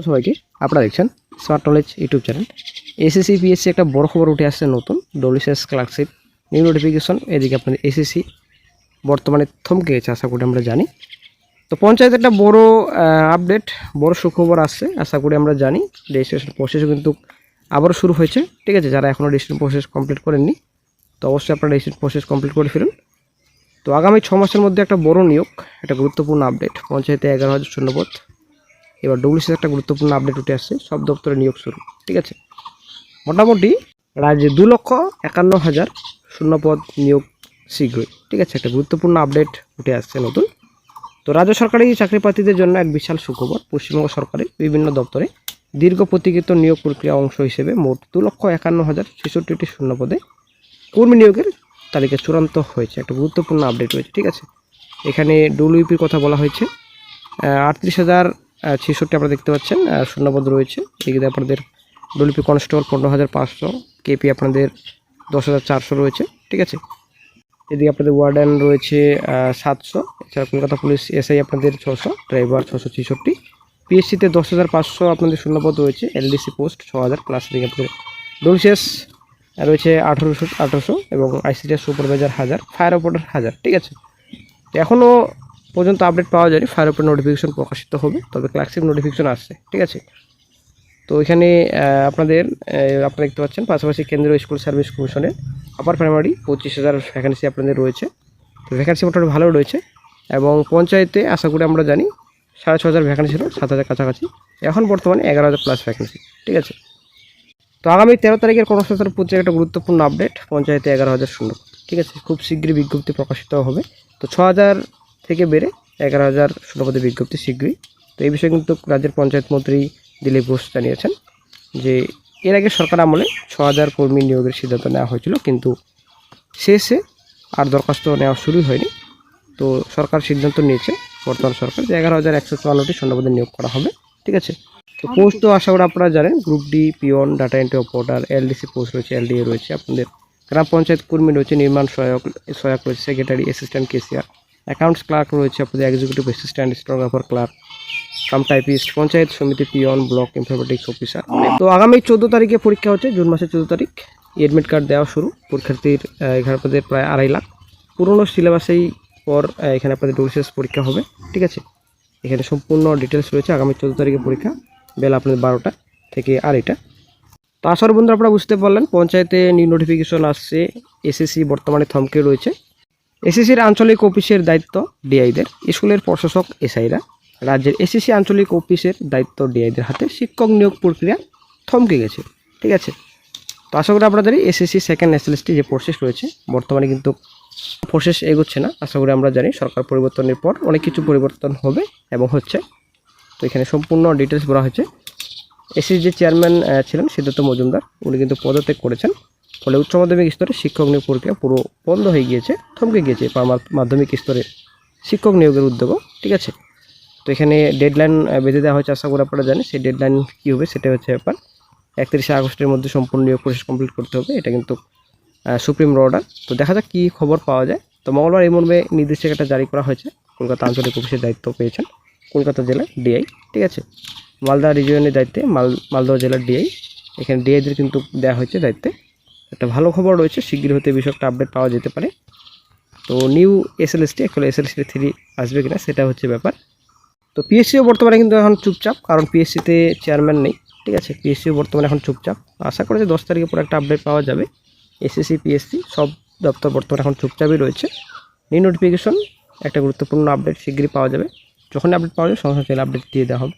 সবাইকে আপনারা দেখছেন smart knowledge YouTube channel. SSC PSC একটা বড় খবর উঠে আসছে নতুন ডব্লিউবিসিএস ক্লার্কশিপ নিউ নোটিফিকেশন। এদিকে আপনাদের এসএসসি বর্তমানে থমকে গেছে, আশা করি আমরা জানি। তো পঞ্চায়েত একটা বড় আপডেট, বড় সুখবর আসছে, আশা করি আমরা জানি। রেজিস্ট্রেশন প্রসেসও কিন্তু আবারও শুরু হয়েছে, ঠিক আছে। যারা এখনও রেজিস্ট্রেশন প্রসেস কমপ্লিট করেননি তো অবশ্যই আপনারা রেজিস্ট্রেশন প্রসেস কমপ্লিট করে ফেলুন। তো আগামী 6 মাসের মধ্যে একটা বড় নিয়োগ, একটা গুরুত্বপূর্ণ আপডেট। পঞ্চায়েতে 11,000 শূন্যপদ। এবার ডব্লিউবিসিএস একটা গুরুত্বপূর্ণ আপডেট উঠে আসছে, সব দপ্তরে নিয়োগ শুরু, ঠিক আছে। মোটামুটি রাজ্যে 2,51,000 শূন্যপদ নিয়োগ শীঘ্রই, ঠিক আছে। একটা গুরুত্বপূর্ণ আপডেট উঠে আসছে নতুন। তো রাজ্য সরকারি চাকরি প্রার্থীদের জন্য এক বিশাল সুখবর। পশ্চিমবঙ্গ সরকারের বিভিন্ন দপ্তরে দীর্ঘ প্রতীক্ষিত নিয়োগ প্রক্রিয়া অংশ হিসেবে মোট 2,51,066টি শূন্যপদে কর্মী নিয়োগের তালিকা চূড়ান্ত হয়েছে। একটা গুরুত্বপূর্ণ আপডেট রয়েছে, ঠিক আছে। এখানে ডব্লিউপির কথা বলা হয়েছে। 38,066 আপনারা দেখতে পাচ্ছেন শূন্যপদ রয়েছে। এদিকে আপনাদের ডব্লিউপি কনস্টেবল 15,500, কেপি আপনাদের 10,400 রয়েছে, ঠিক আছে। এদিকে আপনাদের ওয়ার্ডেন রয়েছে 700, এছাড়া কলকাতা পুলিশ এসআই আপনাদের 600, ড্রাইভার 666, পিএসসিতে 10,500 আপনাদের শূন্যপদ রয়েছে, এলডিসি পোস্ট 6,000 প্লাস। এদিকে আপনাদের ডব্লিউবিসিএস রয়েছে 1800 এবং আইসিডিএস সুপারভাইজার 1000, ফায়ার অপারেটর 1000, ঠিক আছে। তো এখনও পর্যন্ত আপডেট পাওয়া যায়নি, ফায়ার অপারেটর নোটিফিকেশন প্রকাশিত হবে, তবে ক্লার্কশিপ নোটিফিকেশন আসছে, ঠিক আছে। তো এখানে আপনারা দেখতে পাচ্ছেন পাশাপাশি কেন্দ্রীয় স্কুল সার্ভিস কমিশনের আপার প্রাইমারি 25,000 ভ্যাকেন্সি আপনাদের রয়েছে। তো ভ্যাকেন্সি মোটামুটি ভালো রয়েছে। এবং পঞ্চায়েতে আশা করি আমরা জানি 6,500 ভ্যাকেন্সি ছিল, 7,000 কাছাকাছি। এখন বর্তমানে 11,000 প্লাস ভ্যাকেন্সি, ঠিক আছে। তো আগামী 13 তারিখের কর্মসংস্থান পত্রিকা একটা গুরুত্বপূর্ণ আপডেট, পঞ্চায়েতে 11,000 শূন্য, ঠিক আছে। খুব শীঘ্রই বিজ্ঞপ্তি প্রকাশিত হবে। তো 6,000 থেকে বেড়ে 11,000 শূন্যপদে বিজ্ঞপ্তি শীঘ্রই। তো এই বিষয়ে কিন্তু রাজ্যের পঞ্চায়েত মন্ত্রী দিলীপ ঘোষ জানিয়েছেন যে এর আগে সরকার আমলে 6,000 কর্মী নিয়োগের সিদ্ধান্ত নেওয়া হয়েছিল, কিন্তু শেষে আর দরখাস্ত নেওয়া শুরু হয়নি। তো সরকার সিদ্ধান্ত নিয়েছে, বর্তমান সরকার, যে 11,154টি শূন্যপদে নিয়োগ করা হবে, ঠিক আছে। তো পোস্ট তো আশা করি আপনারা জানেন, group D, peon, data entry operator, LDC post রয়েছে, এলডিএ রয়েছে, আপনাদের গ্রাম পঞ্চায়েত কর্মী রয়েছে, নির্মাণ সহায়ক রয়েছে, secretary, assistant cashier, accounts clerk রয়েছে, আপনাদের executive assistant, stenographer, clerk, cum typist, panchayat সমিতি পিওন, ব্লক ইনফরমেটিক্স অফিসার। তো আগামী 14 তারিখে পরীক্ষা হচ্ছে, জুন মাসের 14 তারিখ। এডমিট কার্ড দেওয়া শুরু। পরীক্ষার্থীর এখানে আপনাদের প্রায় 2.5 লাখ। পুরনো সিলেবাসেই পর এখানে আপনাদের ডব্লিউবিসিএস পরীক্ষা হবে, ঠিক আছে। এখানে সম্পূর্ণ ডিটেলস রয়েছে। আগামী 14 তারিখে পরীক্ষা, বেলা আপনাদের 12টা থেকে 2:30। তো আসার বন্ধুরা আপনারা বুঝতে পারলেন, পঞ্চায়েতে নিউ নোটিফিকেশন আসছে। এসএসসি বর্তমানে থমকে রয়েছে। এসএসসির আঞ্চলিক অফিসের দায়িত্ব ডিআইদের, স্কুলের প্রশাসক এসআইরা। রাজ্যের এসএসসি আঞ্চলিক অফিসের দায়িত্ব ডিআইদের হাতে। শিক্ষক নিয়োগ প্রক্রিয়া থমকে গেছে, ঠিক আছে। তো আশা করি আপনাদের এসএসসি সেকেন্ড এসএলএসটি যে প্রসেস রয়েছে, বর্তমানে কিন্তু প্রসেস এগোচ্ছে না। আশা করি আমরা জানি সরকার পরিবর্তনের পর অনেক কিছু পরিবর্তন হবে এবং হচ্ছে। তো এখানে সম্পূর্ণ ডিটেলস বলা হয়েছে। এসএসসি যে চেয়ারম্যান ছিলেন সিদ্ধার্থ মজুমদার, উনি কিন্তু পদত্যাগ করেছেন। ফলে উচ্চ মাধ্যমিক স্তরে শিক্ষক নিয়োগ প্রক্রিয়া পুরো বন্ধ হয়ে গিয়েছে, থমকে গিয়েছে মাধ্যমিক স্তরে শিক্ষক নিয়োগের উদ্যোগও, ঠিক আছে। তো এখানে ডেডলাইন বেঁধে দেওয়া হয়েছে, আশা করি আপনারা জানেন। সেই ডেডলাইন কী হবে সেটা হচ্ছে ব্যাপার। 31শে আগস্টের মধ্যে সম্পূর্ণ নিয়োগ প্রসেস কমপ্লিট করতে হবে, এটা কিন্তু সুপ্রিম অর্ডার। তো দেখা যাক কী খবর পাওয়া যায়। তো মঙ্গলবার এই মর্মে নির্দেশিকা জারি করা হয়েছে। কলকাতা আঞ্চলিক অফিসের দায়িত্ব পেয়েছেন কলকাতা জেলার ডিআই, ঠিক আছে। মালদা রিজিয়নের দায়িত্বে মালদহ জেলার ডিআই, এখানে ডিআইদের কিন্তু দেওয়া হয়েছে দায়িত্বে। একটা ভালো খবর রয়েছে, শীঘ্রই হতে বিষয়ে একটা আপডেট পাওয়া যেতে পারে। তো নিউ এসএলএসটি অ্যাকচুয়ালি এসএলএসটি 3 আসবে কিনা সেটা হচ্ছে ব্যাপার। তো পিএসসিও বর্তমানে কিন্তু এখন চুপচাপ, কারণ পিএসসিতে চেয়ারম্যান নেই, ঠিক আছে। পিএসসিও বর্তমানে এখন চুপচাপ। আশা করি যে 10 তারিখের পর একটা আপডেট পাওয়া যাবে। এসএসসি পিএসসি সব দপ্তর বর্তমানে এখন চুপচাপই রয়েছে। নিউ নোটিফিকেশন একটা গুরুত্বপূর্ণ আপডেট শীঘ্রই পাওয়া যাবে। যখন আপডেট পাওয়া যাবে সঙ্গে সঙ্গে আপডেট দিয়ে দেওয়া হবে।